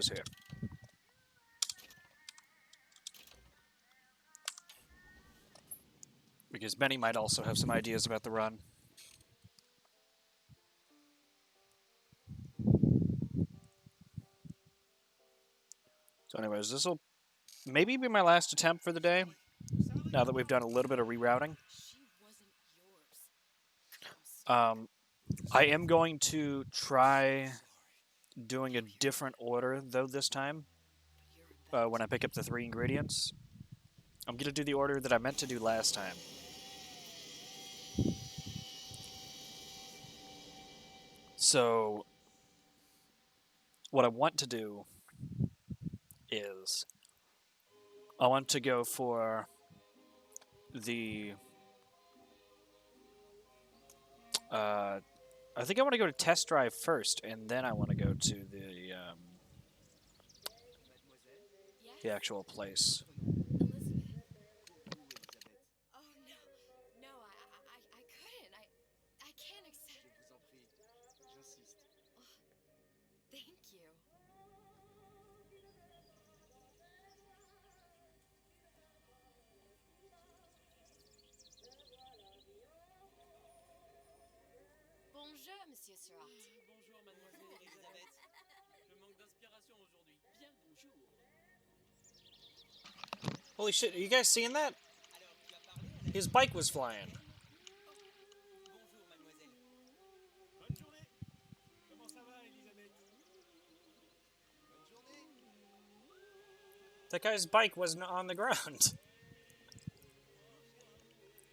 was here. Because Benny might also have some ideas about the run. So anyways, this will maybe be my last attempt for the day, now that we've done a little bit of rerouting. I am going to try doing a different order, though, this time, when I pick up the 3 ingredients. I'm going to do the order that I meant to do last time. So, what I want to do is I want to go for the... I think I want to go to test drive first, and then I want to go to the actual place. Bonjour, Monsieur Surratt. Bonjour, Mademoiselle Elisabeth. Je manque d'inspiration aujourd'hui. Bien, bonjour. Holy shit, are you guys seeing that? His bike was flying. Bonjour, mademoiselle. Bonne journée. Comment ça va, Elisabeth? Bonne journée. That guy's bike wasn't on the ground.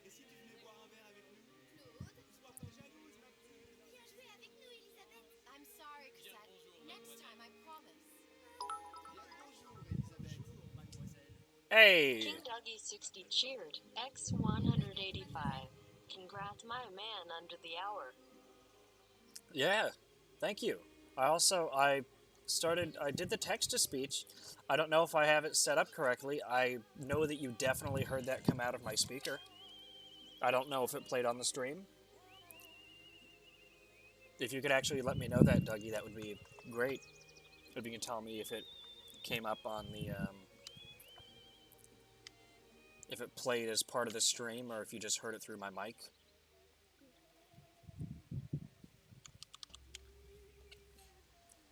Et si tu venais boire un verre avec nous? Sois pas jalouse, ma petite. Viens jouer avec nous, Elisabeth. I'm sorry, Cosette. Next time, I promise. Bien bonjour, Elisabeth. Bonjour, mademoiselle. Hey! King Dougie 60 cheered. X185. Congrats, my man, under the hour. Yeah, thank you. I did the text-to-speech. I don't know if I have it set up correctly. I know that you definitely heard that come out of my speaker. I don't know if it played on the stream. If you could actually let me know that, Dougie, that would be great. If you can tell me if it came up on the, if it played as part of the stream, or if you just heard it through my mic.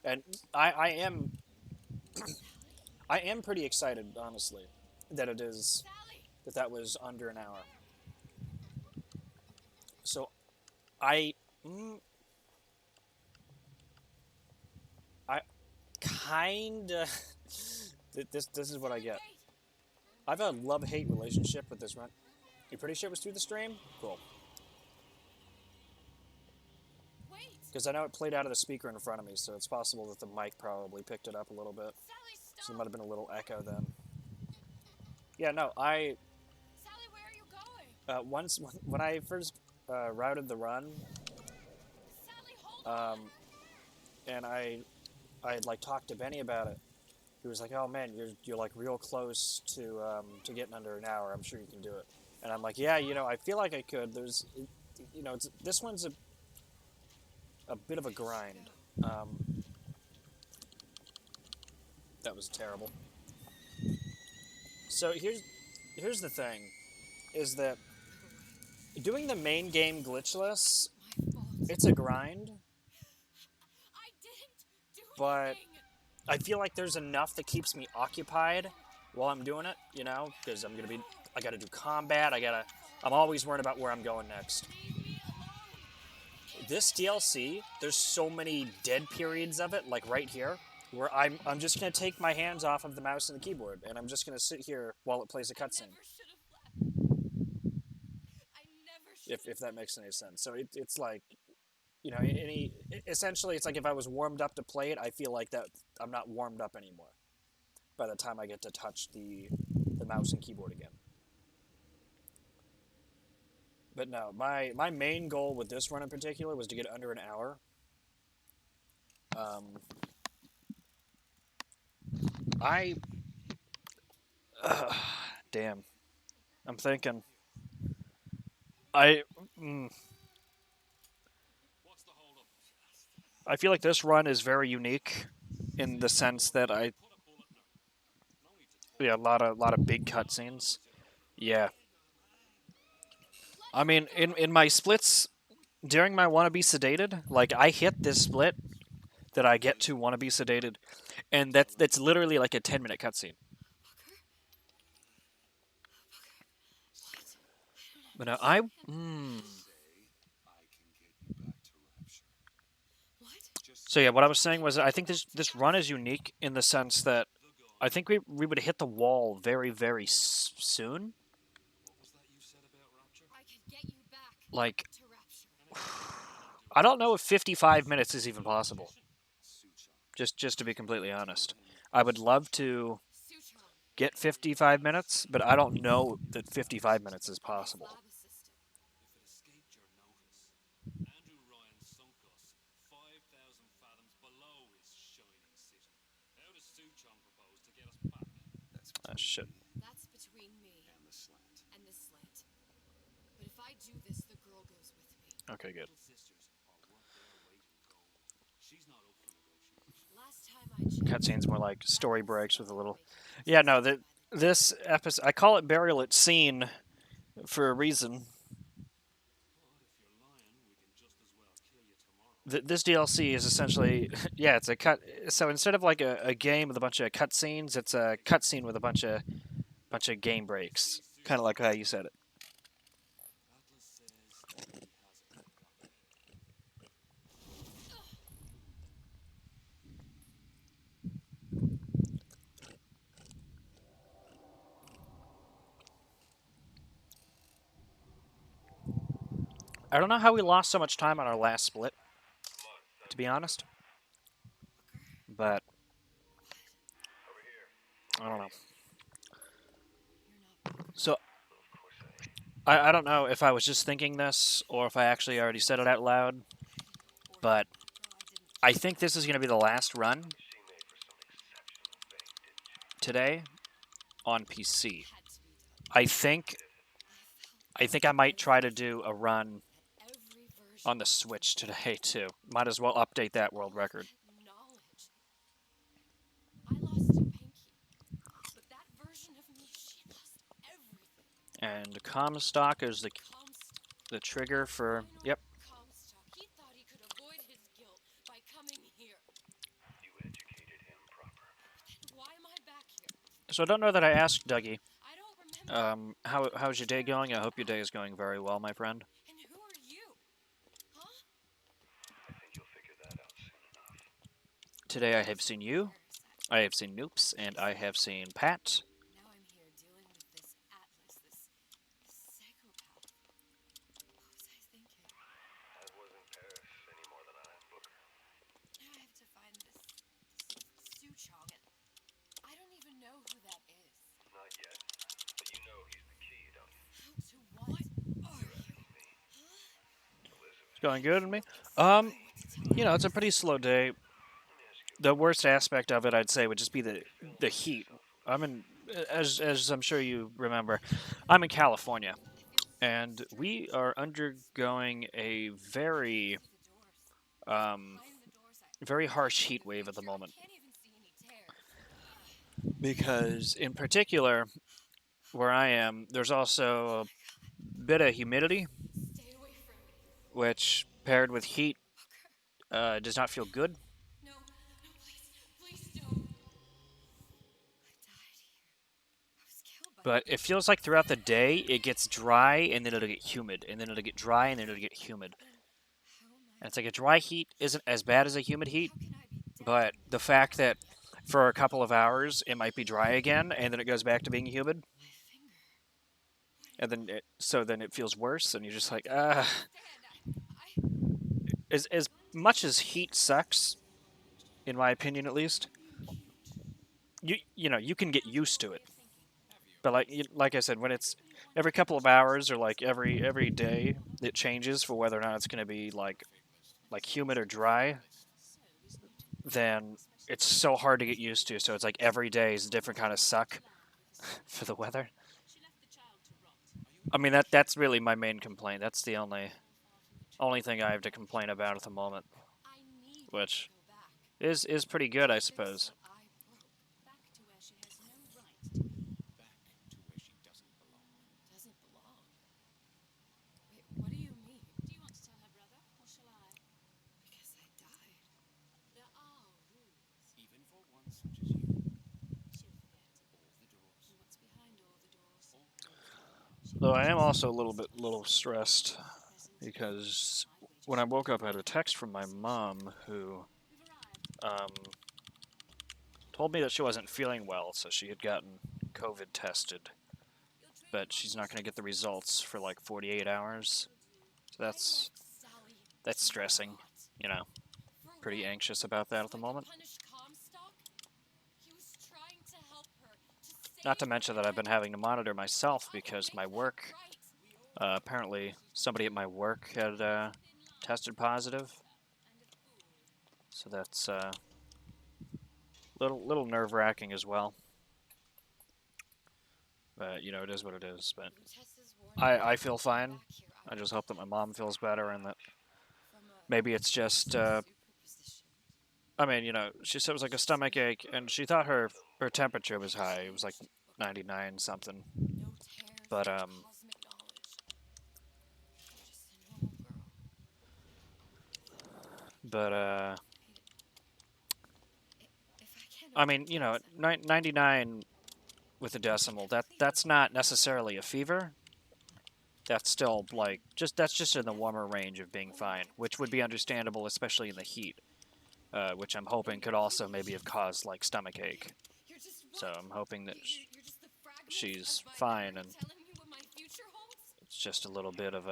And I am pretty excited, honestly, that it is that was under an hour. So I kinda this is what I get. I've had a love-hate relationship with this run. You pretty sure it was through the stream? Cool. Because I know it played out of the speaker in front of me, so it's possible that the mic probably picked it up a little bit. So there might have been a little echo then. Yeah, no, Sally, where are you going? once when I first routed the run, Sally, hold on. and I had like talked to Benny about it. He was like, "Oh man, you're like real close to getting under an hour. I'm sure you can do it." And I'm like, "Yeah, I feel like I could. There's, this one's a bit of a grind." That was terrible. So here's the thing, is that doing the main game glitchless, it's a grind, I didn't do but anything. I feel like there's enough that keeps me occupied while I'm doing it, because I gotta do combat, I'm always worried about where I'm going next. This DLC, there's so many dead periods of it, like right here, where I'm just gonna take my hands off of the mouse and the keyboard, and I'm just gonna sit here while it plays a cutscene. If that makes any sense. So it's like, essentially it's like if I was warmed up to play it, I feel like that I'm not warmed up anymore by the time I get to touch the mouse and keyboard again. But no, my main goal with this run in particular was to get under an hour. Damn. I'm thinking. I feel like this run is very unique in the sense that yeah, a lot of big cutscenes. Yeah, I mean, in my splits during my wanna be sedated, like I hit this split that I get to wanna be sedated, and that's literally like a 10-minute cutscene. But now so yeah, what I was saying was I think this run is unique in the sense that I think we would hit the wall very soon. I can get you back Like to Rapture. I don't know if 55 minutes is even possible. Just to be completely honest, I would love to Sutron, get 55 minutes, but I don't know that 55 minutes is his possible. lab assistant. If it escaped your notice, Andrew Ryan sunk us 5,000 fathoms below his shining city. How does Suchong propose to get us back? Ah, shit. That's between me and the slant. But if I do this, the girl goes with me. Okay, good. Little sisters are worth their weight in gold. She's not up for negotiation. Last time I checked, Cutscenes more like story Waffles breaks with a wasn't little. making Yeah, no, decisions by the this episode I call it burial at scene for a reason. But if you're lying, we can just as well kill you tomorrow. This DLC is essentially yeah, it's a cut. So instead of like a game with a bunch of cutscenes, it's a cutscene with a bunch of game breaks, kind of like how you said it. Atlas says he has a proper I don't know how we lost so much time on our last split, to be honest. But I don't know. So I don't know if I was just thinking this or if I actually already said it out loud, but I think this is going to be the last run today on PC. I think I might try to do a run every version on the Switch today too. Might as well update that world record. knowledge. I lost a pinky, but that version of me, she lost everything. And Comstock is Comstock. the trigger for yep. Comstock. He thought he could avoid his guilt by coming here. You educated him proper. Then why am I back here? So I don't know that I asked Dougie. I don't remember. How's your day going? I hope your day is going very well, my friend. And who are you? Huh? I think you'll figure that out soon enough. Today I have seen you, I have seen Noops, and I have seen Pat. Now I'm here dealing with this Atlas, this psychopath. What was I thinking? That wasn't Paris any more than I am Booker. Now I have to find this Suchong, and I don't even know who that is. Not yet. But you know he's the key, don't you? To what are you? It's going good with me. It's a pretty slow day. The worst aspect of it, I'd say, would just be the heat. I'm in, as I'm sure you remember, I'm in California, and we are undergoing a very very harsh heat wave at the moment. Can't even see any tears. Because in particular, where I am, there's also a bit of humidity, Stay away from me. which paired with heat does not feel good. No, please don't. I died here. I was killed by But it feels like throughout the day it gets dry and then it'll get humid, and then it'll get dry and then it'll get humid. How am And it's like a dry heat isn't as bad as a humid heat, How can I be dead? but the fact that for a couple of hours it might be dry again and then it goes back to being humid, My finger. and then it feels worse, and you're just like, Dad, as much as heat sucks, in my opinion at least, you can get used to it. But like I said, when it's every couple of hours or like every day, it changes for whether or not it's going to be like humid or dry. Then it's so hard to get used to. So it's like every day is a different kind of suck for the weather. I mean that's really my main complaint. That's the only thing I have to complain about at the moment. I need Which to go back. is pretty good, I suppose. I broke. Back to where she has no right to be. Back to where she doesn't belong. Doesn't belong. Wait, what do you mean? Do you want to tell her brother, or shall I? Because I died. There are rules. Even for one such as you. She'll forget. All the doors. And what's behind all the doors? All Though I am also a little stressed because when I woke up, I had a text from my mom who We've arrived. told me that she wasn't feeling well, so she had gotten COVID tested, but she's not going to get the results for like 48 hours. So that's stressing, you know. Pretty anxious about that at the moment. Not to mention that I've been having to monitor myself because my work, apparently somebody at my work had tested positive. So that's little nerve-wracking as well. But, you know, it is what it is. But I feel fine. I just hope that my mom feels better and that maybe it's just, I mean, you know, she said it was like a stomach ache, and she thought her temperature was high. It was like 99 something. But, I mean, you know, 99 with a decimal, that's not necessarily a fever. That's still like that's just in the warmer range of being fine, which would be understandable, especially in the heat, which I'm hoping could also maybe have caused like stomach ache. So I'm hoping that she's fine, and it's just a little bit of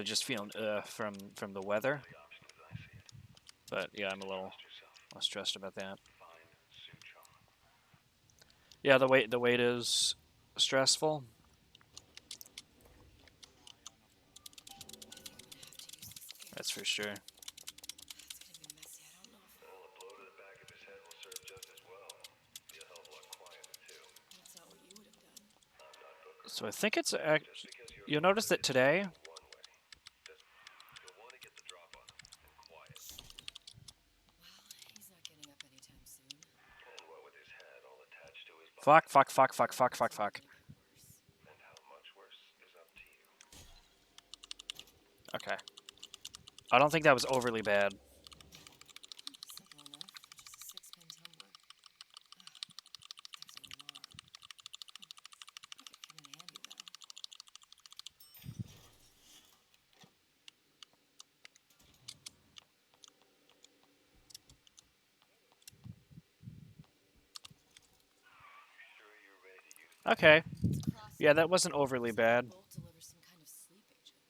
just feeling from the weather. But yeah, I'm a little stressed about that. Yeah, the wait is stressful. That's for sure. Well, a blow to the back of his head will serve just as well. Be a hell of a lot quieter, too. That's not what you would have done. I'm not Booker. So I think it's Just because you're you'll notice that today. one way, you'll want to get the drop on him, and quiet. Well, he's not getting up anytime soon. And what with his hat all attached to his body. Fuck. And how much worse is up to you. Okay. I don't think that was overly bad. Simple enough. Just a 6-pin tumbler. That's an alarm. Could come in handy, though. Sure you're ready to use it? Okay. Yeah, that wasn't overly bad. Bolt delivers some kind of sleep agent.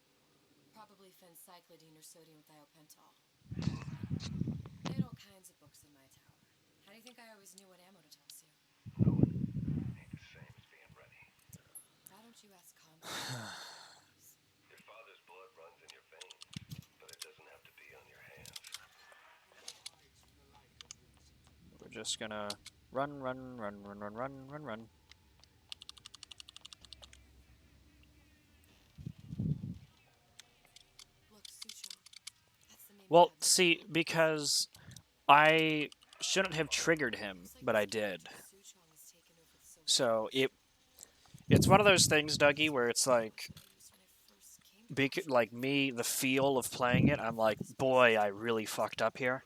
Probably phencyclidine or sodium thiopental. I had all kinds of books in my tower. How do you think I always knew what ammo to toss you? Ain't the same as being ready. Why don't you ask Con? Your father's blood runs in your veins, but it doesn't have to be on your hands. We're just gonna run. Look, Sucho. That's the name. Well, see, because I shouldn't have triggered him, but I did. So it's one of those things, Dougie, where it's like, like me, the feel of playing it, I'm like, boy, I really fucked up here.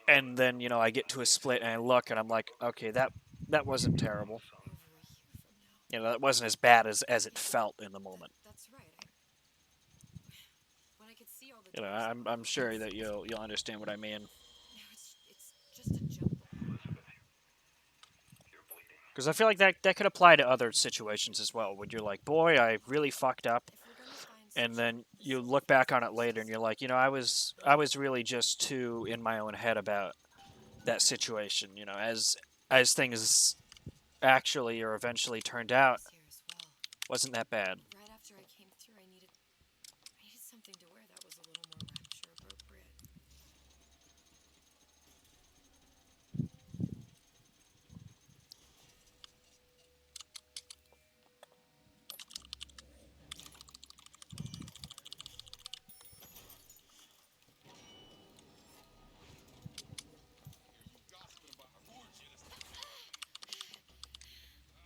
And then, you know, I get to a split and I look and I'm like, okay, that wasn't terrible. You know, that wasn't as bad as it felt in the moment. That's right. When I could see all the. You know, I'm sure that you'll understand what I mean. No, it's just a jumble. Because I feel like that could apply to other situations as well, when you're like, boy, I really fucked up. And then you look back on it later and you're like, you know, I was really just too in my own head about that situation. You know, as things actually or eventually turned out, wasn't that bad. Right after I came through, I needed something to wear that was a little more rapture appropriate.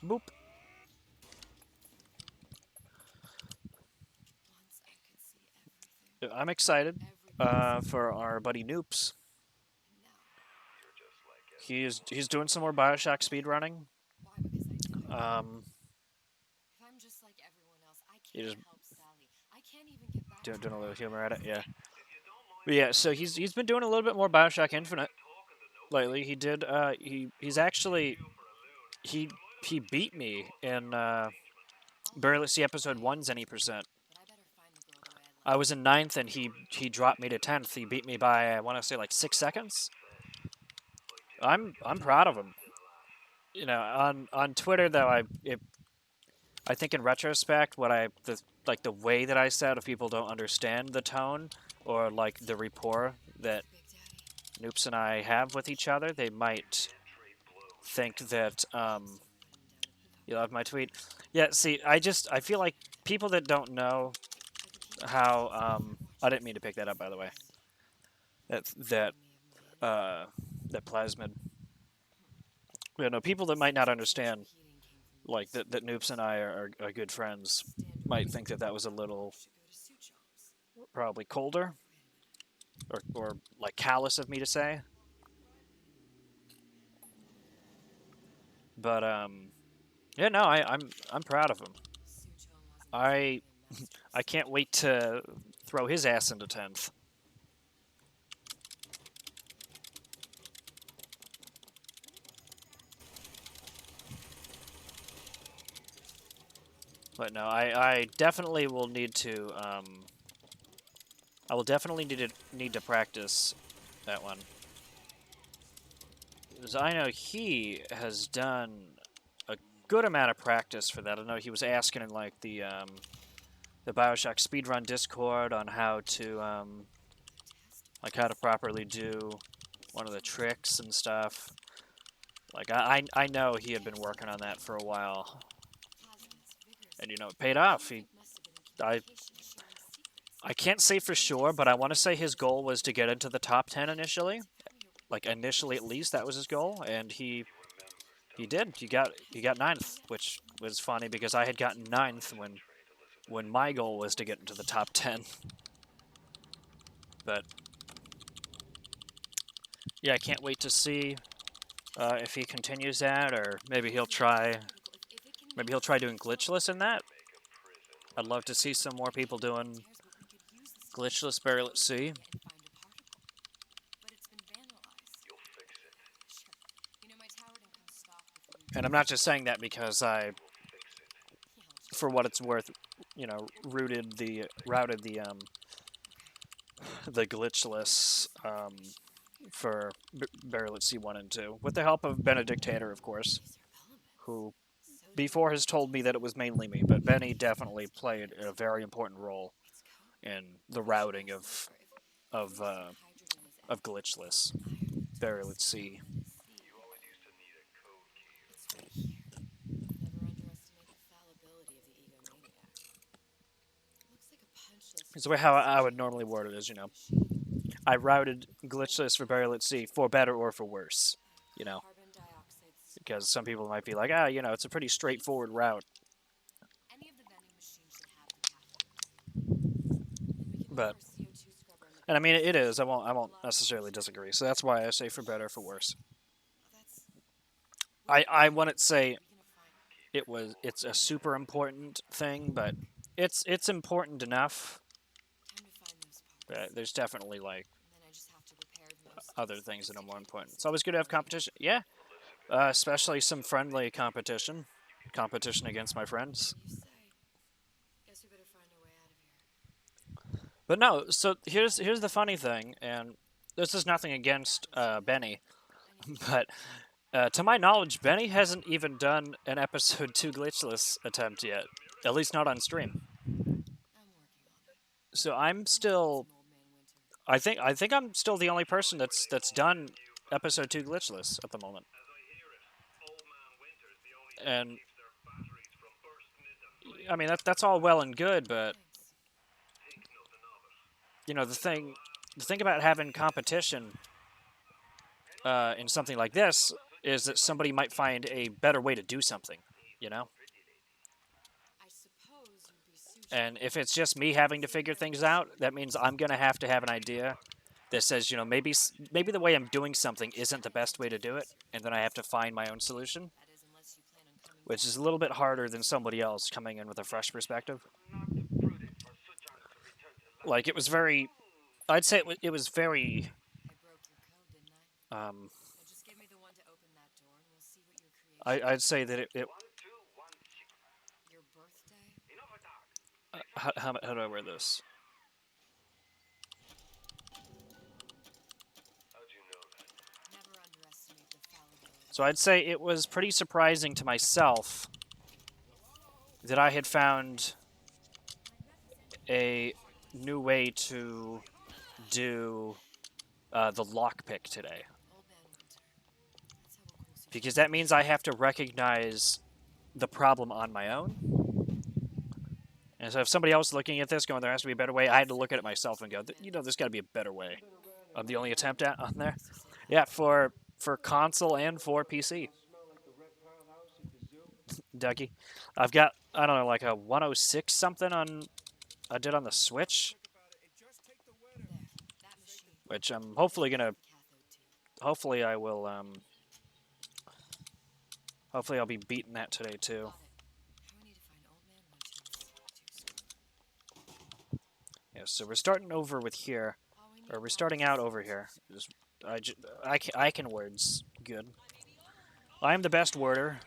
Boop. Once I could see everything. I'm excited Every for our buddy Noops. and now, He's doing some more Bioshock speedrunning. why? Because I did it. Um, If I'm just like everyone else, I he can't just help Sally. I can't even get back to doing a her. little humor at it, yeah. But yeah, so he's been doing a little bit more Bioshock Infinite lately. He did he's actually he he beat me in Barely See episode 1's any percent. But I better find the girl the way I I left was in 9th and he dropped me to 10th. He beat me by I want to say like 6 seconds. I'm proud of him. You know, on Twitter though, I think in retrospect, the way that I said, if people don't understand the tone or like the rapport that Big Daddy. Noops and I have with each other, they might think that you love my tweet. Yeah, see, I feel like people that don't know how I didn't mean to pick that up by the way. That that plasmid. You know, people that might not understand like that Noops and I are good friends might think that that was a little probably colder or like callous of me to say. But yeah, no, I'm proud of him. I I can't wait to throw his ass into 10th. But no, I definitely will need to I will definitely need to practice that one. Because I know he has done a good amount of practice for that. I know he was asking in like the Bioshock Speedrun Discord on how to like how to properly do one of the tricks and stuff. Like I know he had been working on that for a while, and you know it paid off. I can't say for sure, but I want to say his goal was to get into the top 10 initially. Like initially at least that was his goal, and he did. He got 9th, which was funny because I had gotten 9th when my goal was to get into the top 10. But yeah, I can't wait to see if he continues that, or maybe he'll try doing glitchless in that. I'd love to see some more people doing glitchless Barely at Sea. And I'm not just saying that because I, for what it's worth, you know, routed the the glitchless for Barely at Sea 1 and 2 with the help of Benedictator, of course, who before has told me that it was mainly me, but Benny definitely played a very important role in the routing of glitchless Barely at Sea. So how I would normally word it is, you know, I routed glitchless for Barely at Sea for better or for worse, you know, because some people might be like, you know, it's a pretty straightforward route. But and I mean it is. I won't necessarily disagree. So that's why I say for better or for worse. I wouldn't say it's a super important thing, but it's important enough. But there's definitely like other things that are more important. It's always good to have competition. Yeah, especially some friendly competition against my friends. But no, so here's the funny thing, and this is nothing against Benny, but to my knowledge, Benny hasn't even done an episode 2 glitchless attempt yet, at least not on stream. So I'm still, I think I'm still the only person that's done episode 2 glitchless at the moment. And I mean that's all well and good, but you know the thing about having competition in something like this is that somebody might find a better way to do something, you know? I suppose you'd be suited. And if it's just me having to figure things out, that means I'm going to have an idea that says, you know, maybe the way I'm doing something isn't the best way to do it, and then I have to find my own solution, That is, unless you plan on coming which back. is a little bit harder than somebody else coming in with a fresh perspective. Like, it was very, I'd say it was very, I broke your code, didn't I? um, Now just give me the one to open that door, and we'll see what your creation. I'd say that it Your birthday. how do I wear this? How'd you know that? Never underestimate the fallibility. So I'd say it was pretty surprising to myself that I had found a new way to do the lockpick today. Old Man Winter. That's how we'll cool Because that means I have to recognize the problem on my own. And so if somebody else looking at this going, there has to be a better way, I had to look at it myself and go, you know, there's got to be a better way. I'm the only attempt on there. Yeah, for console and for PC. Ducky. I've got, I don't know, like a 106 something on, I did on the Switch, there. That machine. which I'm hopefully going to, Cathode tube. hopefully I will, hopefully I'll be beating that today too. Got it. Now we need to find Old Man Winter's two store. Yeah, so we're starting over with here, All we need or we're now starting is out over here. I can words good. I am the best worder.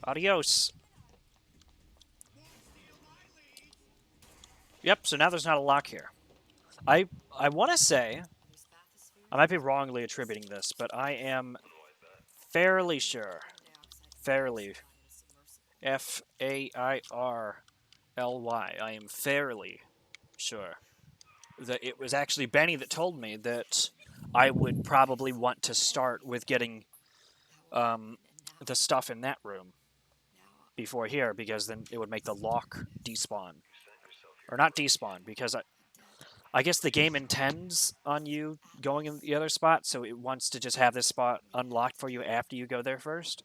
Adios. Yep, so now there's not a lock here. I want to say, There's bathysphere. I might be wrongly attributing this, but I am fairly sure, fairly, Fairly, I am fairly sure that it was actually Benny that told me that I would probably want to start with getting the stuff in that room before here, because then it would make the lock despawn. Or not despawn, because I guess the game intends on you going in the other spot, so it wants to just have this spot unlocked for you after you go there first.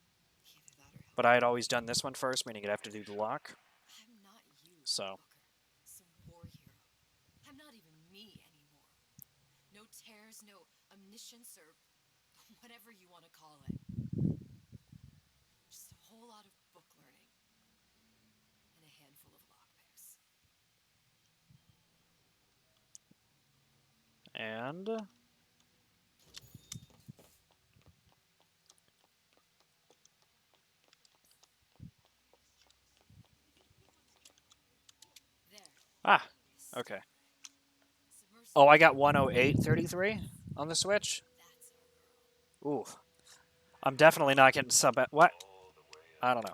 But I had always done this one first, meaning I'd have to do the lock. I'm not you, So, fucker. Some war hero. I'm not even me anymore. No tears, no omniscience, or whatever you want to call it. Just a whole lot of book learning. And a handful of lockpicks. and There. ah, okay. Submersible. Oh, I got 108.33 on the Switch. That's our girl. Ooh, I'm definitely not getting sub. What? I don't know.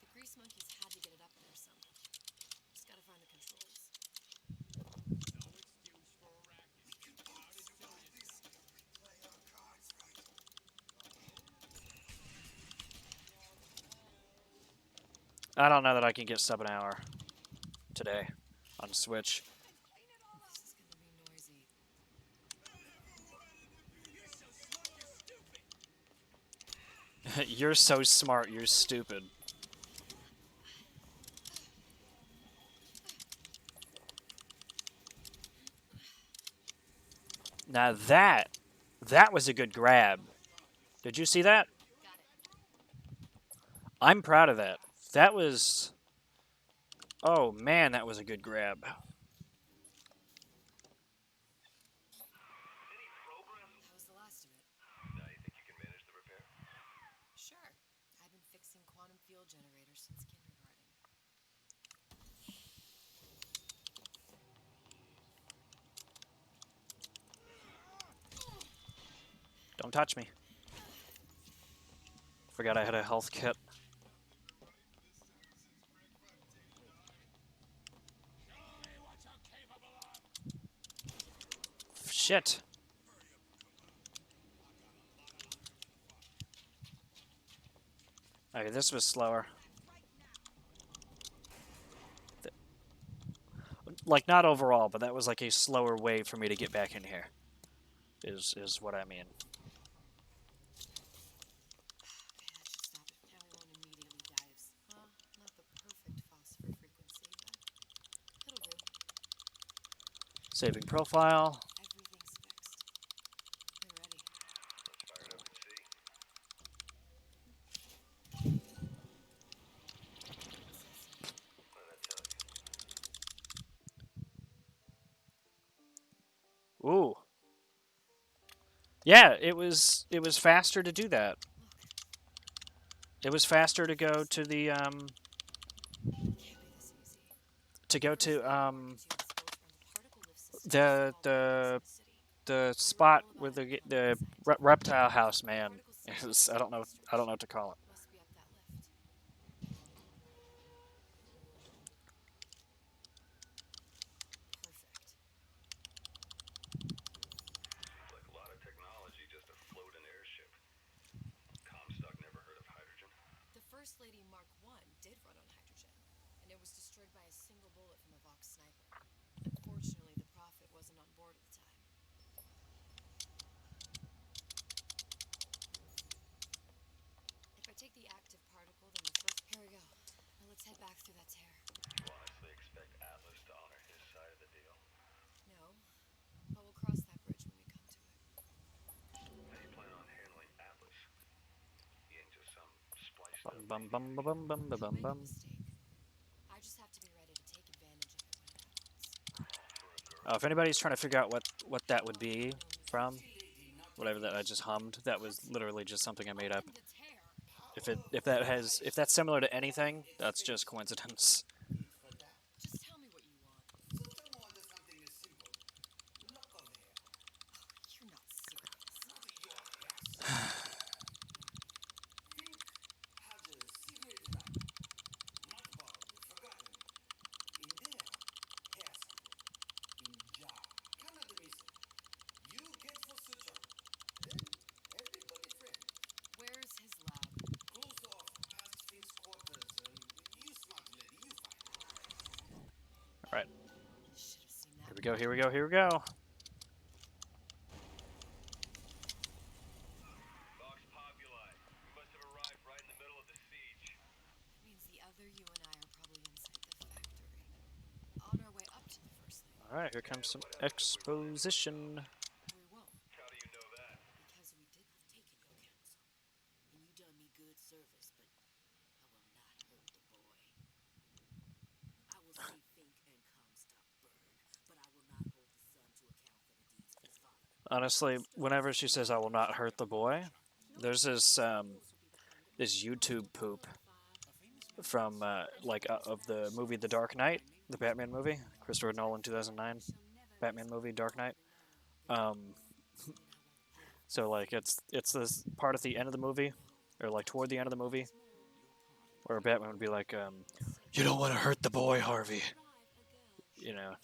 The grease monkeys had to get it up there somehow. Just gotta find the controls. I don't know that I can get sub an hour today on Switch. This is gonna be noisy. You're so smart, you're stupid. Now that was a good grab. Did you see that? Got it. I'm proud of that. That was, oh man, that was a good grab. How was the last of it? Now you think you can manage the repair? Sure. I've been fixing quantum field generators since kindergarten. Don't touch me. Forgot I had a health kit. Shit. Okay, this was slower. like not overall, but that was like a slower way for me to get back in here. Is what I mean. Okay, that should stop it. Now it won't immediately dives. Well, not the perfect phosphor frequency, but it'll do. Saving profile. Everything's fixed. We're ready. Let's fire it up and see. What did I tell you? Ooh. Yeah, it was faster to do that. It was faster to go to the Can't be this easy. to go First to thing I wanted to is both run the particle lift system the to all buildings the in the city. the spot All with about it on the website. reptile house man. Particle It system was, I don't know what to call it. must be up that lift. Perfect. Seems like a lot of technology just to float an airship. Comstock never heard of hydrogen. The First Lady Mark I did run on hydrogen, and it was destroyed by a single bullet from a Vox sniper. Unfortunately, the Prophet wasn't on board at the time. If I take the active particle, then the first... Here we go. Now let's head back through that tear. You honestly expect Atlas to honor his side of the deal? No, but we'll cross that bridge when we come to it. How you plan on handling Atlas? He ain't just some spliced up Bum bum bum bum bum bum Don't bum make a bum. mistake. I just have to be ready to take advantage of it when it happens. If anybody's trying to figure out what that would be from, whatever that I just hummed, that was literally just something I made up. Open the tear. If that's similar to anything, that's just coincidence. Just tell me what you want. You're not serious. Where's his lab? All right, Should have seen that. here we go. Here we go. Here we go. Vox Populi. We must have arrived right in the middle of the siege. That means the other you and I are probably inside the factory. On our way up to the First Lady. All right, here comes some exposition. We won't, How do you know that? because we didn't. Taken your counsel, and you done me good service, but I will not hurt the boy. I will see Fink and Comstock burn, but I will not hold the son to account for the deeds of his father. Honestly, whenever she says "I will not hurt the boy," there's this YouTube poop from of the movie The Dark Knight, the Batman movie, Christopher Nolan 2009 Batman movie, Dark Knight. So like it's this part at the end of the movie, or like toward the end of the movie, where Batman would be like, "You don't want to hurt the boy, Harvey," you know.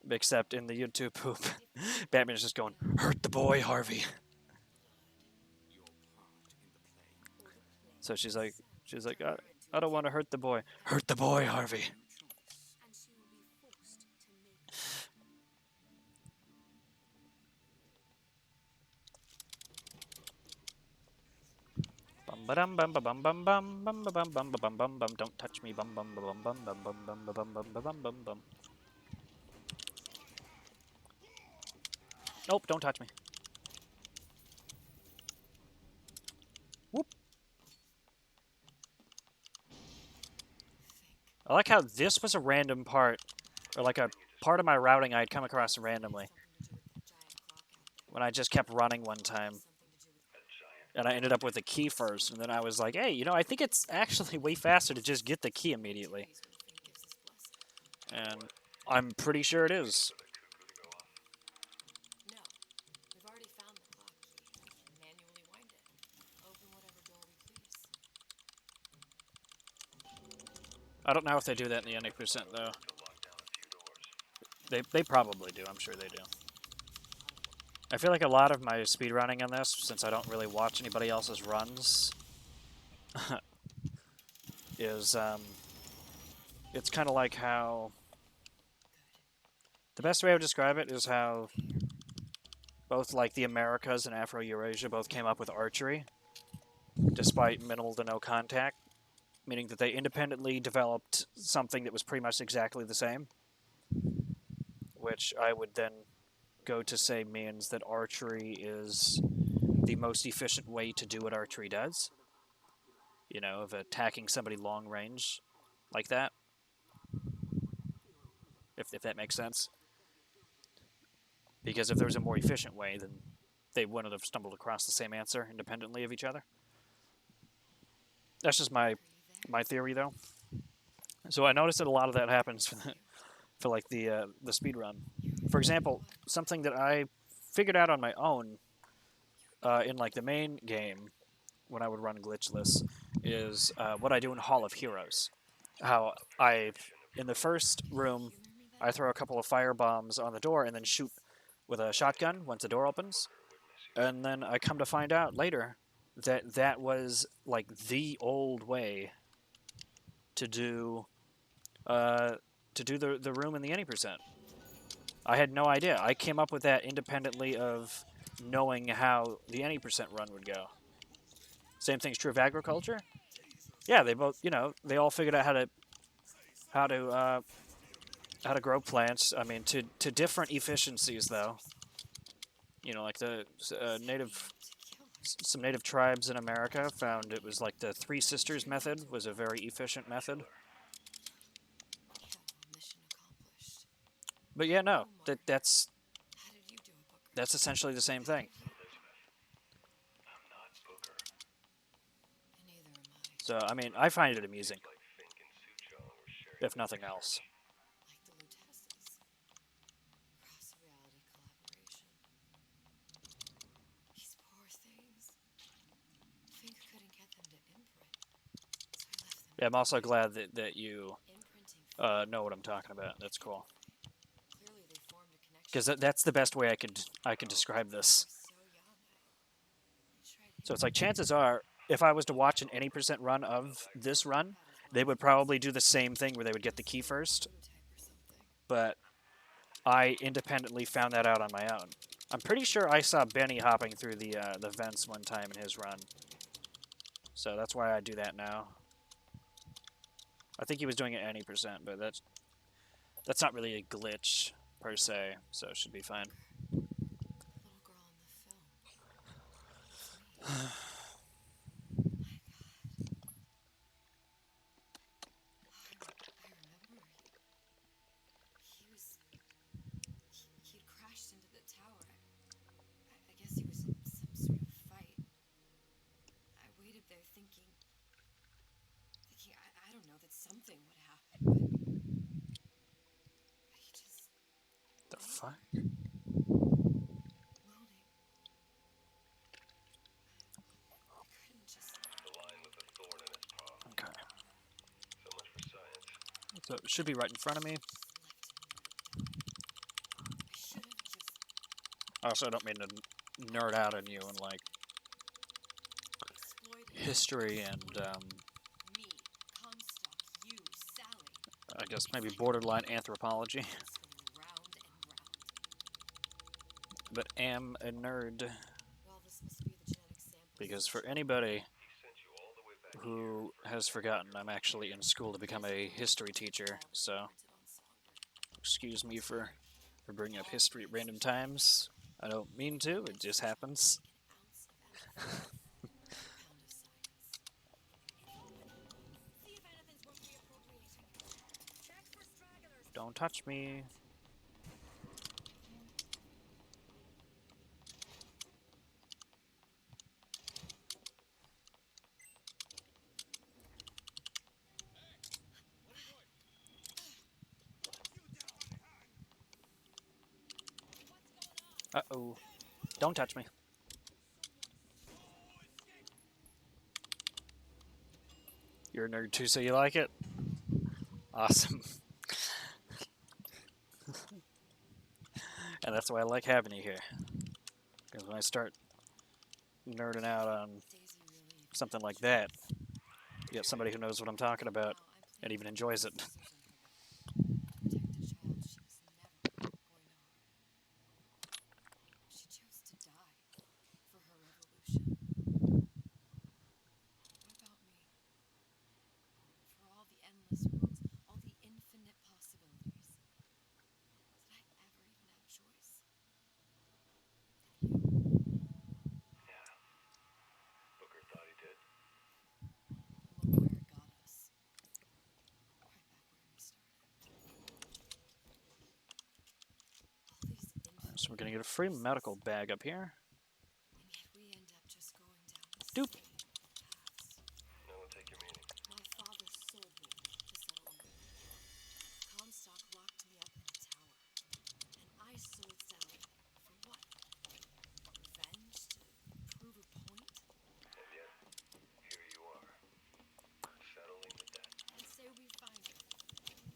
Except in the YouTube poop, Batman is just going, "Hurt the boy, Harvey." So she's like, I don't want to hurt the boy. Hurt the boy, Harvey. And she will be forced to make Bum ba dum bum ba bum bum bum bum ba bum bum ba bum bum bum. Don't touch me, bum bum ba bum bum bum bum bum ba bum bum ba bum bum bum. Nope, don't touch me. Whoop. I like how this was a random part, or like a part of my routing I'd come across randomly. When I just kept running one time. And I ended up with the key first, and then I was like, hey, you know, I think it's actually way faster to just get the key immediately. And I'm pretty sure it is. No, we've already found the clock key. We can manually wind it. Open whatever door we please. I don't know if they do that in the NA%, though. They probably do. I'm sure they do. I feel like a lot of my speedrunning on this, since I don't really watch anybody else's runs, is, it's kind of like how The best way I would describe it is how both like the Americas and Afro-Eurasia both came up with archery, despite minimal to no contact, meaning that they independently developed something that was pretty much exactly the same, which I would then go to say means that archery is the most efficient way to do what archery does. You know, of attacking somebody long range like that. If that makes sense. Because if there was a more efficient way, then they wouldn't have stumbled across the same answer independently of each other. That's just my theory, though. So I noticed that a lot of that happens for like the speed run. For example, something that I figured out on my own in like the main game when I would run glitchless is what I do in Hall of Heroes. How in the first room, I throw a couple of fire bombs on the door and then shoot with a shotgun once the door opens. And then I come to find out later that that was like the old way to do the room in the any percent. I had no idea. I came up with that independently of knowing how the any percent run would go. Same thing's true of agriculture. Yeah, they both, they all figured out how to uh, how to grow plants. I mean, to different efficiencies though. You know, like the some native tribes in America found it was like the Three Sisters method was a very efficient method. Mission accomplished. But yeah, no, that's How did you do it, Booker? that's essentially the same thing. I'm not Booker. And neither am I. So I mean, I find it amusing, Like Fink and Suchong were sharing. if nothing else. Like the Lutesses. Cross-reality collaboration. These poor things. Fink couldn't get them to imprint, so I left them. Yeah, I'm also glad that you Imprinting. know what I'm talking about. That's cool. Clearly, they formed a connection. Because that's the best way I could describe this. So young, I tried. So it's like chances are, if I was to watch an any percent run of this run, they would probably do the same thing where they would get the key first. Prototype or something. But I independently found that out on my own. I'm pretty sure I saw Benny hopping through the vents one time in his run. So that's why I do that now. I think he was doing it any percent, but that's not really a glitch per se, so it should be fine. The little girl in the film. It's me. My God. I remember he'd crashed into the tower. I guess he was in some sort of fight. I waited there thinking I don't know, that something would happen, but he just The fuck? loading. I couldn't just The line with the thorn in its paw. Okay. So much for science. So it should be right in front of me. I should have just Also, I don't mean to nerd out on you and like exploited history and me, Comstock, you, Sally. I guess maybe borderline anthropology. Swimming round and round. But am a nerd Well, this must be the genetic sample. because for anybody He sent you all the way back who has forgotten, I'm actually in school to become a history teacher. So excuse me for bringing up history at random times. I don't mean to. It just happens. An ounce of empathy. Pound of science. See if anything's worth reappropriating. Check for stragglers. Don't touch me. Uh-oh. Don't touch me. You're a nerd too, so you like it? Awesome. And that's why I like having you here. Because when I start nerding out on Daisy really something like that, you get somebody who knows what I'm talking about and even enjoys it. protect a child she was never going So we're gonna get a free medical bag up here. And yet we end up just going down the Doop. same paths. No, take your meaning. My father sold me to settle a murder. Comstock locked me up in a tower. And I sold Sally for what? Revenge? To prove a point? And yet, here you are, settling the debt. And say we find her.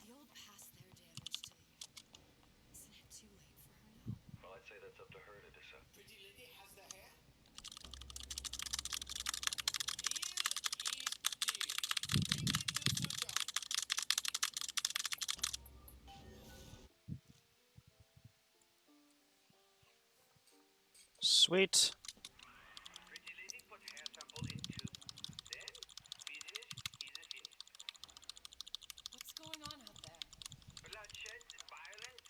The old past there damaged to you. Isn't it too late for her now? Well, I'd say that's up to her to decide. Pretty lady has the hair. Sweet. Pretty lady put hair sample in tube. Then, finish is finished. What's going on out there? Bloodshed, violence,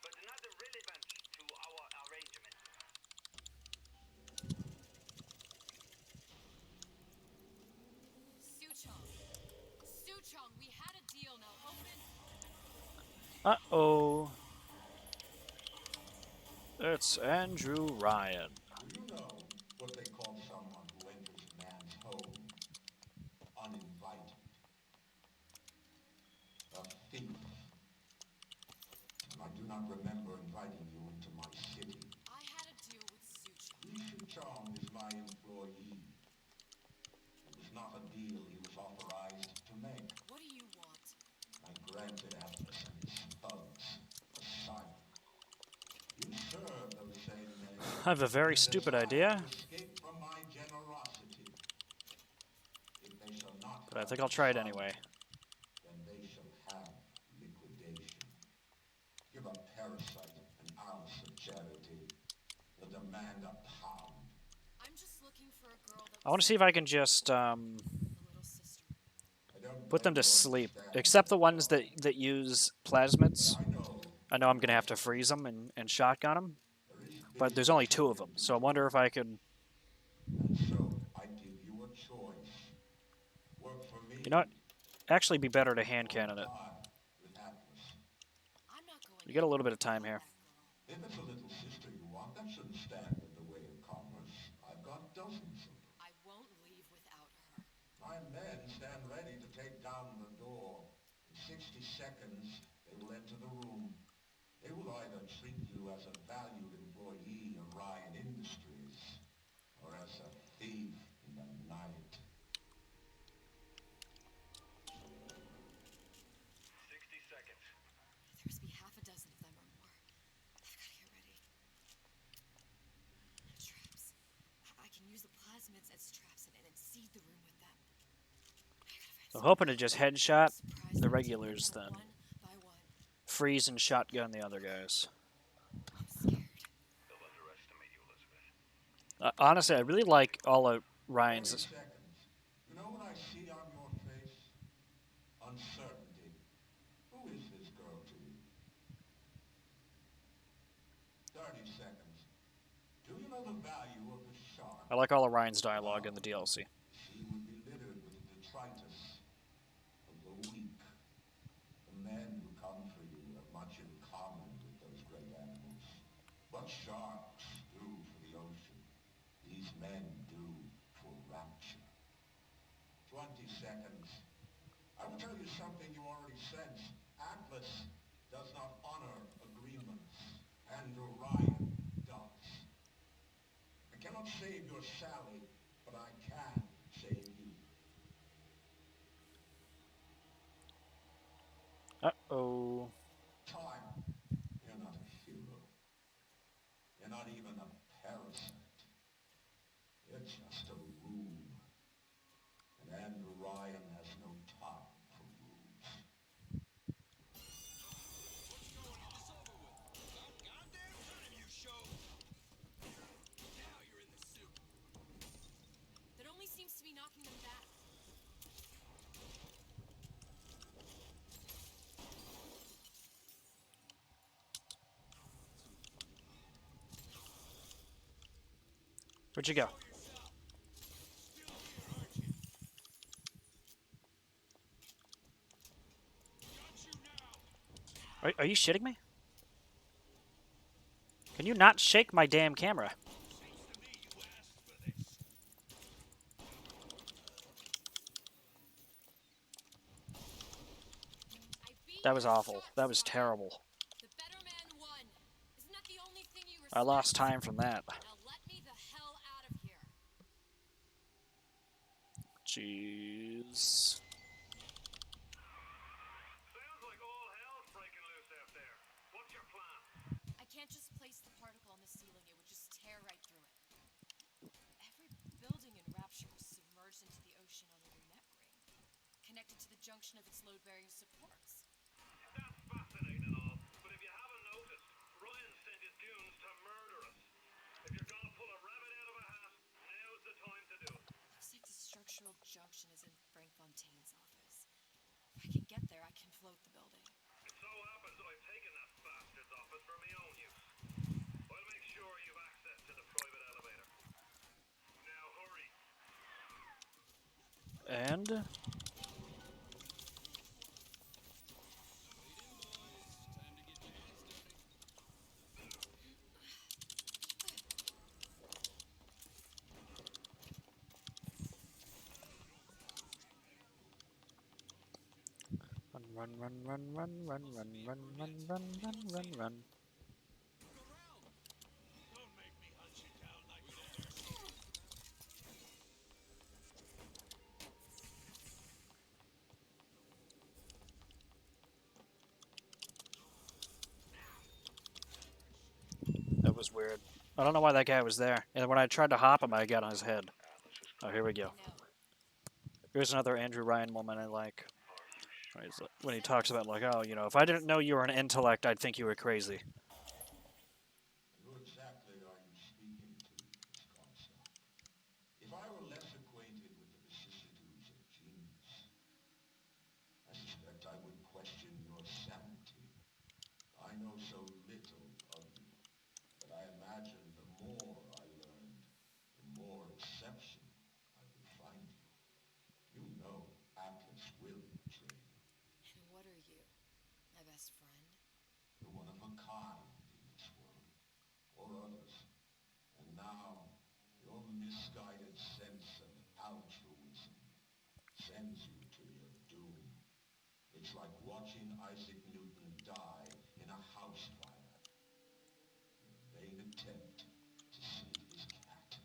but not relevant to our arrangement. Suchong! Suchong, we had a deal, now open. Uh-oh. It's Andrew Ryan. Do you know what they call someone who enters man's home uninvited? A thief. And I do not remember inviting you into my city. I had a deal with Suchong. Li Chong is my employee. It was not a deal he was authorized to make. What do you want? I granted Atlas and his thugs asylum. You serve those same men. I have a very stupid idea, To escape from my generosity. If they shall not but I have think I'll try it asylum, anyway. then they shall have liquidation. Give a parasite an ounce of charity. They'll demand a pound. I'm just looking for a girl that I want to see if I can just a little sister. I don't put them blame to you sleep, understand. except the ones that use plasmids. I know I know I'm gonna have to freeze them and shotgun them, there is but there's only 2 of them, so I wonder if I could. and so I give you a choice. Work for me. You know what? Actually, be better to hand cannon it. Die with Atlas. I'm not going You get a little bit of time here. If it's a little sister you want, that shouldn't stand in the way of commerce. I've got dozens of them. I won't leave without her. My men stand ready to take down the door. In 60 seconds, they will enter the room. They will either treat you as a valued employee of Ryan Industries, or as a thief in the night. 60 seconds. There must be half a dozen of them or more. I've got to get ready. Traps. I can use the plasmids as traps and seed the room with them. I'm hoping to just headshot Surprise the them, regulars taking them then. one by one. Freeze and shotgun the other guys. I'm scared. They'll underestimate you, Elizabeth. Honestly, I really like all of 40 Ryan's. seconds. You know what I see on your face? Uncertainty. Who is this girl to you? 30 seconds. Do you know the value of the shark? I like all of Ryan's dialogue in the DLC. She would be littered with detritus of the weak. The men who come for you have much in common with those great animals. What sharks do for the ocean, these men do for rapture. 20 seconds. I will tell you something you already sense. Atlas does not honor agreements. Andrew Ryan does. I cannot save your Sally, but I can save you. Uh-oh. Time. You're not a hero. You're not even a parasite. You're just a room. And Andrew Ryan has no time for rooms. What's going on? It's over with. About goddamn time you showed. Now you're in the soup. That only seems to be knocking them back. Where'd you go? Yourself. Still here, aren't you? Got you now. Are you shitting me? Can you not shake my damn camera? Seems to me you asked for this. I beat That was your awful. shot, That was Ryan. terrible. The better man won. Isn't that the only thing you respect? I lost time from that. Now let me the hell out of here. Jeez. Sounds like all hell's breaking loose out there. What's your plan? I can't just place the particle on the ceiling. It would just tear right through it. Every building in Rapture was submerged into the ocean on the new net ring, connected to the junction of its load-bearing supports. That's fascinating and all, but if you haven't noticed, Ryan sent his goons to murder us. If you're gonna pull a rabbit out of a hat, now's the time to do it. Looks like the structural junction is in Frank Fontaine's office. If I can get there, I can float the building. It so happens I've taken that bastard's office for my own use. I'll make sure you've access to the private elevator. Now hurry. And Wait in, boys. Time to get your hands dirty. run, run, run, run, run, run, run, run, run, run, run, run. Look around. Don't make me hunt you down like that. That was weird. I don't know why that guy was there. And when I tried to hop him, I got on his head. Oh, here we go. I know. Here's another Andrew Ryan moment I like. When he talks about, like, oh, you know, if I didn't know you were an intellect, I'd think you were crazy. Who exactly are you speaking to, Miss Comstock? If I were less acquainted with the vicissitudes of genius, I suspect I would question your sanity. I know so little of you, but I imagine the more I learned, the more exceptional I would find you. You know Atlas will betray you. And what are you? My best friend? You're one of a kind in this world, or others. And now, your misguided sense of altruism sends you to your doom. It's like watching Isaac Newton die in a house fire in a vain attempt to save his cat.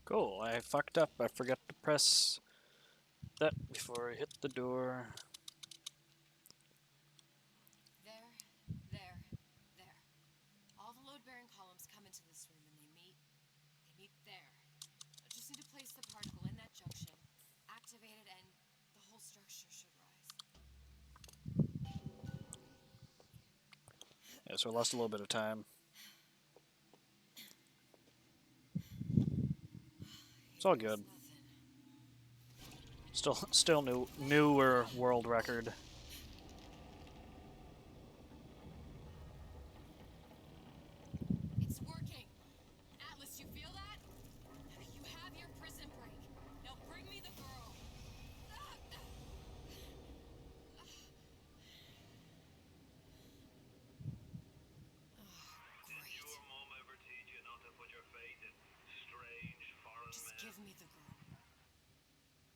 Cool, I fucked up. I forgot to press that before I hit the door. There. All the load-bearing columns come into this room and they meet there. I just need to place the particle in that junction, activate it, and the whole structure should rise. Yeah, so I lost a little bit of time. It's all good. Still newer world record. It's working. Atlas, you feel that? You have your prison break. Now bring me the girl. Did your mom ever teach you not to put your faith in strange foreign Just men? give me the girl.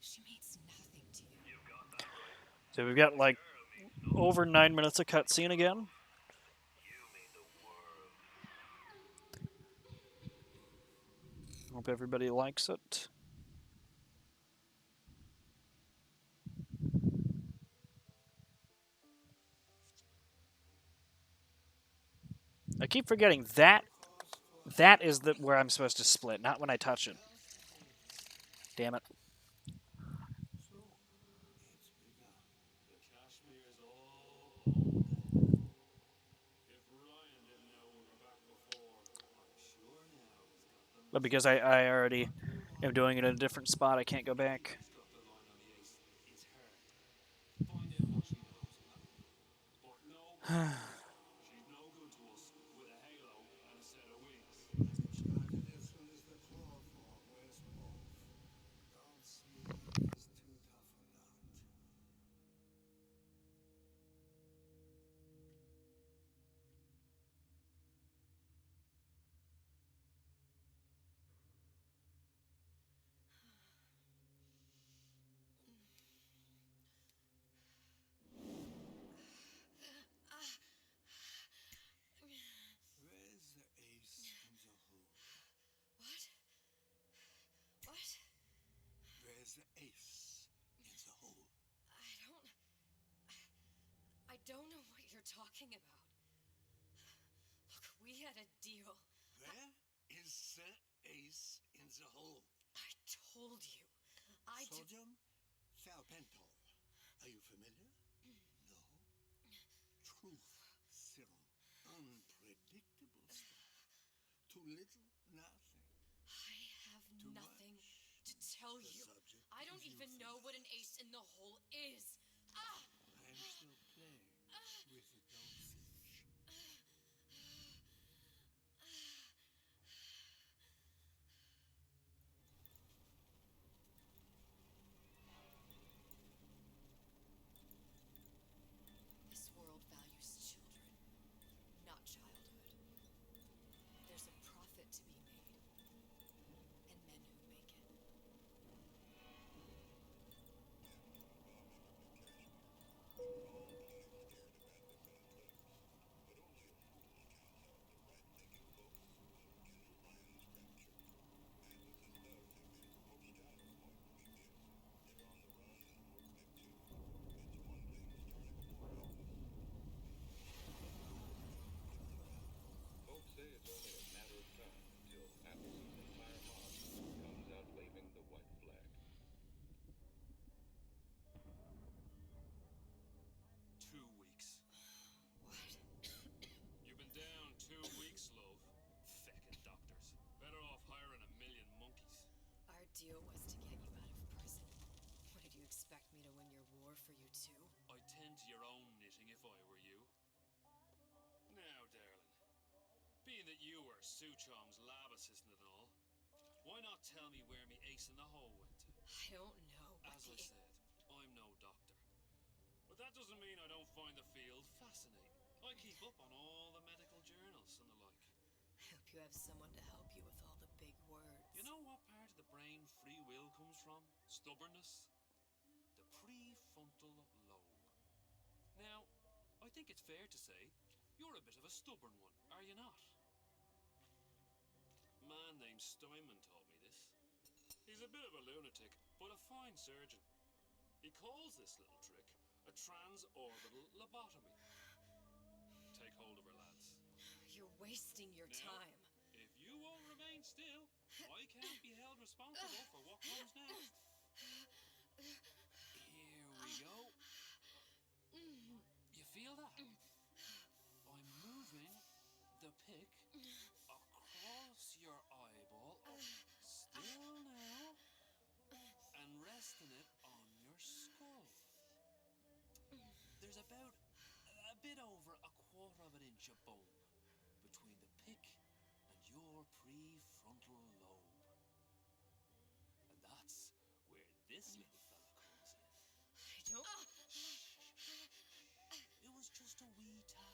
She means nothing to you. You've got that right. So we've got like over 9 minutes of cutscene again. You mean the world. Hope everybody likes it. I keep forgetting that is where I'm supposed to split, not when I touch it. Damn it. The Kashmir's all over. If Ryan didn't know we were back before, I'm sure now he's got the But because I already am doing it in a different spot, I can't go back. Drop the line on the ace. It's her. Find out what she knows. But no, she's no good to us with a halo and a set of wings. Started as soon as the claw form wears off. Don't sneeze too was the ace in the hole? I don't know what you're talking about. Look, we had a deal. Where is the ace in the hole? I told you. Sodium salpental. Are you familiar? No. Truth serum. Unpredictable stuff. Too little, nothing. I have Too nothing much. to tell The you. subject I don't is even know what an ace in the hole is. I'm still playing with the dosage. This world values children, not childhood. There's a profit to be made, and men who make it. Folks say it's only a matter of time until Atlas's entire mob comes out waving the white flag. 2 weeks. What? You've been down 2 weeks, love. Feckin' doctors. Better off hiring a million monkeys. Our deal was to get you out of prison. What, did you expect me to win your war for you too? I'd tend to your own knitting if I were you. Now, darling, being that you were Su Chong's lab assistant and all, why not tell me where me ace in the hole went to? I don't know what As I said, I'm no doctor. But that doesn't mean I don't find the field fascinating. I keep up on all the medical journals and the like. I hope you have someone to help you with all the big words. You know what part of the brain free will comes from? Stubbornness? The prefrontal lobe. Now, I think it's fair to say you're a bit of a stubborn one, are you not? A man named Steinman taught me this. He's a bit of a lunatic, but a fine surgeon. He calls this little trick a transorbital lobotomy. Take hold of her, lads. You're wasting your Now, time. if you won't remain still, I can't be held responsible for what comes next. Here we go. You feel that? I'm moving the pick across your eyeball, still now, and resting it on your skull. There's about a bit over a quarter of an inch of bone between the pick and your prefrontal lobe. And that's where this little fella comes in. I don't... It was just a wee tap.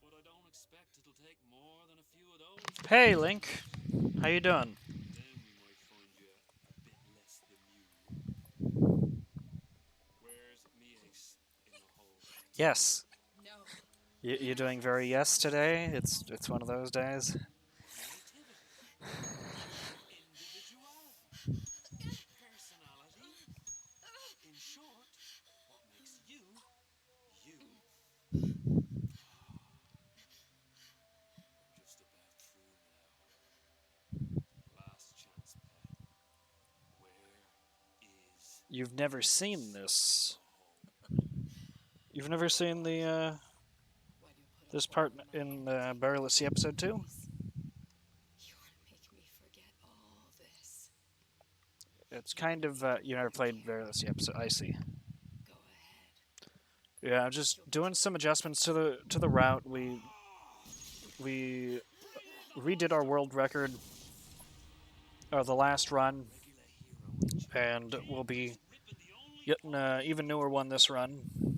But I don't expect it'll take more than a few of those. Hey, Link. How you doing? Then we might find you a bit less than you. Where's me ace in the hole? Yes. No. You're doing very yes today? It's one of those days. Creativity. Individuality. Personality. In short, what makes you, you. I'm just about through now. Last chance, pet. Where is You've never seen the this. hole? You've never seen the Why do you put this a part hole my in entertainment Burial at Sea episode 2? please? You want to make me forget all this. It's kind of you never played Burial at Sea episode. I see. Go ahead. Yeah, I'm just doing some adjustments to the route. We redid our world record, or the last run, and we'll be getting an even newer one this run. Well,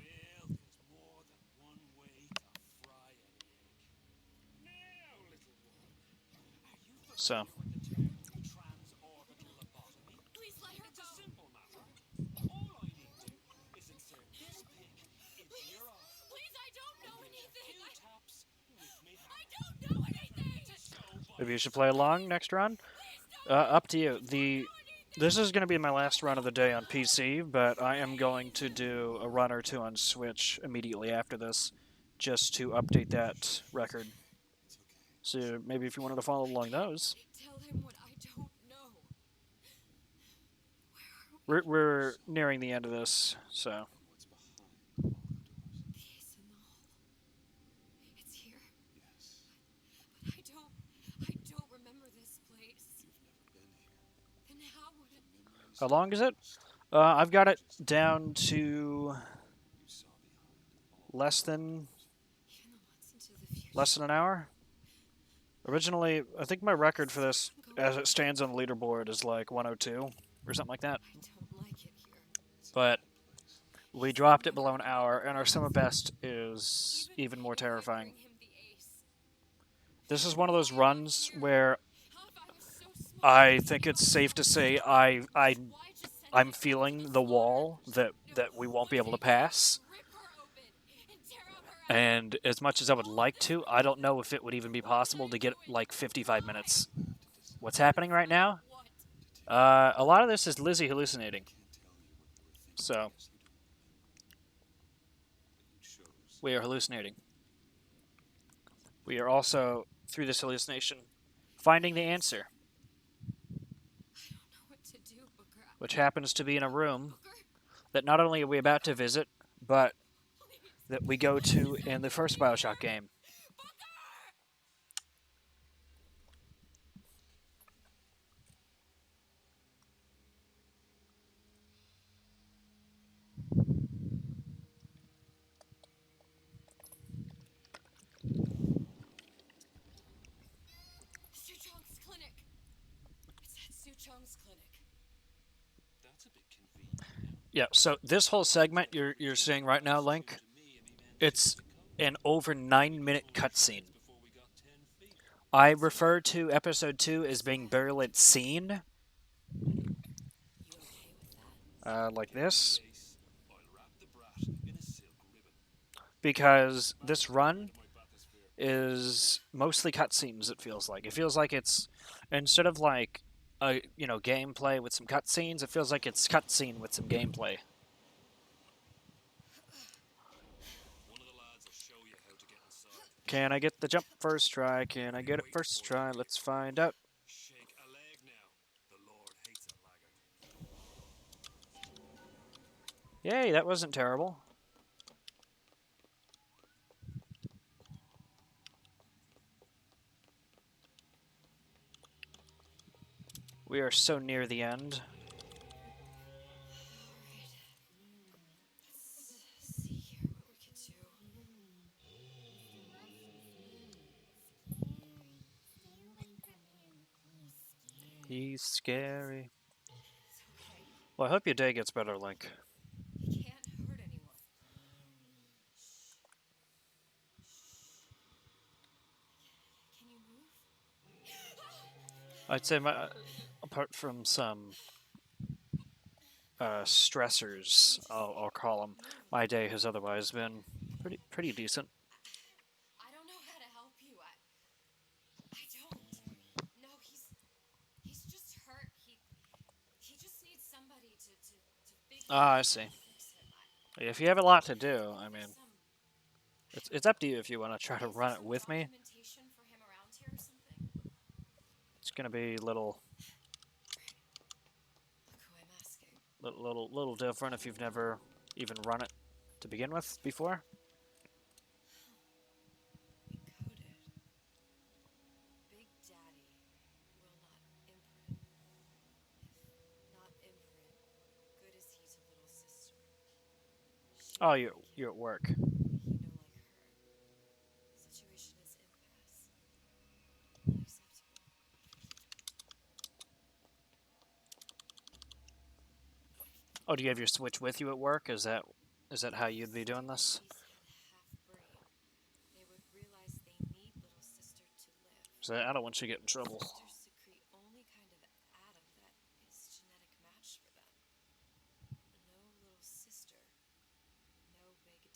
there's more than one way to fry an egg. Now, little one, are you So, familiar with the term transorbital lobotomy? Please let her It's go. a simple matter. All I need to do is insert this pick into your arm. Please, I don't know Give it a anything. few taps with me I hammer. don't know anything. To show by maybe you should play along next run. Please don't. Up to you. I don't know anything. This is going to be my last run of the day on PC, but I am going to do a run or two on Switch immediately after this, just to update that record. So maybe if you wanted to follow along those. Tell him what I don't know. We're nearing the end of this, so. The ace in the hole. It's here. But I don't remember this place. Then how would it? How long is it? I've got it down to less than Even the ones into the future. less than an hour. Originally, I think my record for this, as it stands on the leaderboard, is like 102 or something like that. I don't like it here. But we dropped it below an hour, and our summer best is even more If I terrifying. bring him the ace, This is one of those runs where how if I was so smart? I think it's safe to say Why just send I'm it feeling the wall that we won't be able to pass. rip her open and tear out her And as much as I would like to, I don't know if it would even be possible to get like 55 minutes. What's happening right now? what? A lot of this is Lizzie hallucinating. So, we are hallucinating. We are also, through this hallucination, finding the answer, I don't know what to do, Booker. which happens to be in a room Booker, that not only are we about to visit, but please. that we go to in the first Bioshock game. Suchong's clinic. It's at Suchong's clinic. That's a bit convenient. Yeah, so this whole segment you're seeing right now, Link, it's an over 9-minute cutscene. Before we got 10 feet. I refer to episode 2 as being barely seen, You okay with that? like this, Ace, I'll wrap the brat in a silk ribbon. because this run My bathysphere. is mostly cutscenes. It feels like it's instead of like a gameplay with some cutscenes, it feels like it's cutscene with some gameplay. One of the lads will show you how to get inside. Can I get the jump first try? Can I get it first try? Let's find out. Shake a leg now. The Lord hates a laggard. Yay, that wasn't terrible. We are so near the end. Let's see here what we could do. He's scary. It's okay. Well, I hope your day gets better, Link. He can't hurt anyone. Can you move? I'd say apart from some stressors, I'll call them, my day has otherwise been pretty decent. I don't know how to help you. I don't. No, he's just hurt. He just needs somebody to fix Ah, I see. him. If you have a lot to do, I mean, Some it's up to you if you want to try to run it with me. documentation for him around here or something. It's gonna be a little Look who I'm asking. little different if you've never even run it to begin with before. Encoded. Big Daddy will not imprint. If not imprint, what good is he to little sister? She Oh, like you're at work. he no like her. Situation is impasse. Unacceptable. Oh, do you have your Switch with you at work? Is that how you'd be doing this? Half brain. They would realize they need little sister to live. So I don't want you to get in trouble. Sisters secrete only kind of atom that is genetic match for them. No little sister. No big daddy.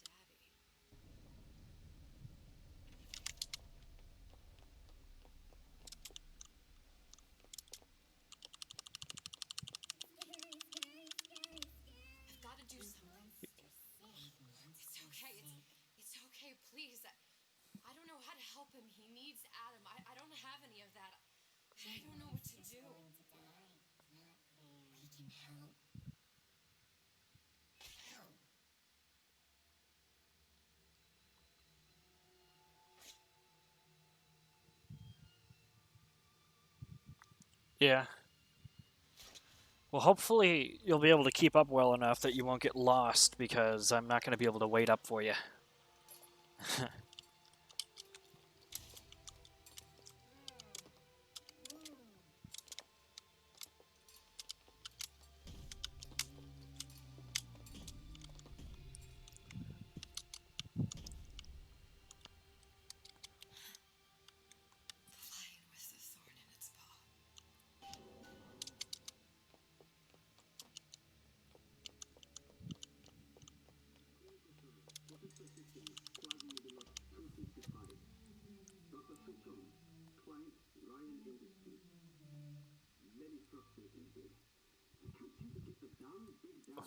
Yeah. Well, hopefully you'll be able to keep up well enough that you won't get lost, because I'm not going to be able to wait up for you. Lion with the thorn in its paw.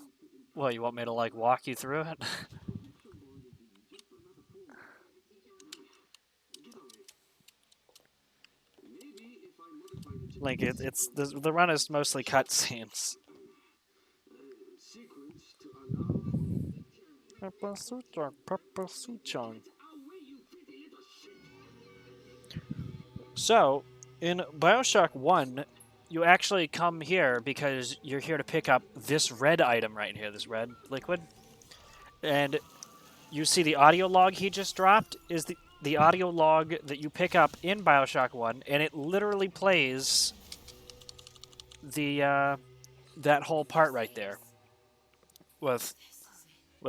Well, you want me to, like, walk you through it? Like, it's the run is mostly cutscenes. Pepper Suchong, Pepper Suchong. So, in Bioshock 1, you actually come here because you're here to pick up this red item right here, this red liquid. And you see the audio log he just dropped is the audio log that you pick up in Bioshock 1, and it literally plays the that whole part right there with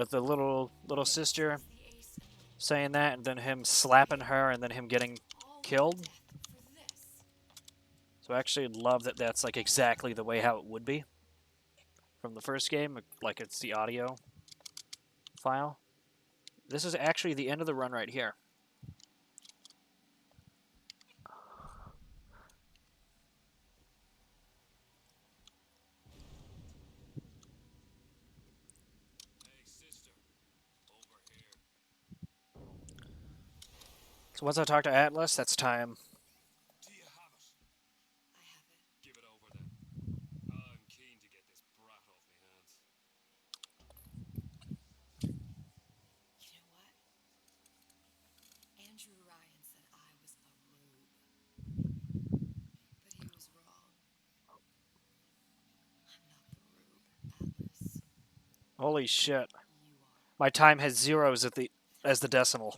the little sister saying that, and then him slapping her, and then him getting killed. So I actually love that that's like exactly the way how it would be from the first game, like it's the audio file. This is actually the end of the run right here. So once I talk to Atlas, that's time. Do you have it? I have it. Give it over then. I'm keen to get this brat off my hands. You know what? Andrew Ryan said I was a rube. But he was wrong. I'm not the rube, Atlas. Holy shit. You are. My time has zeros as the decimal.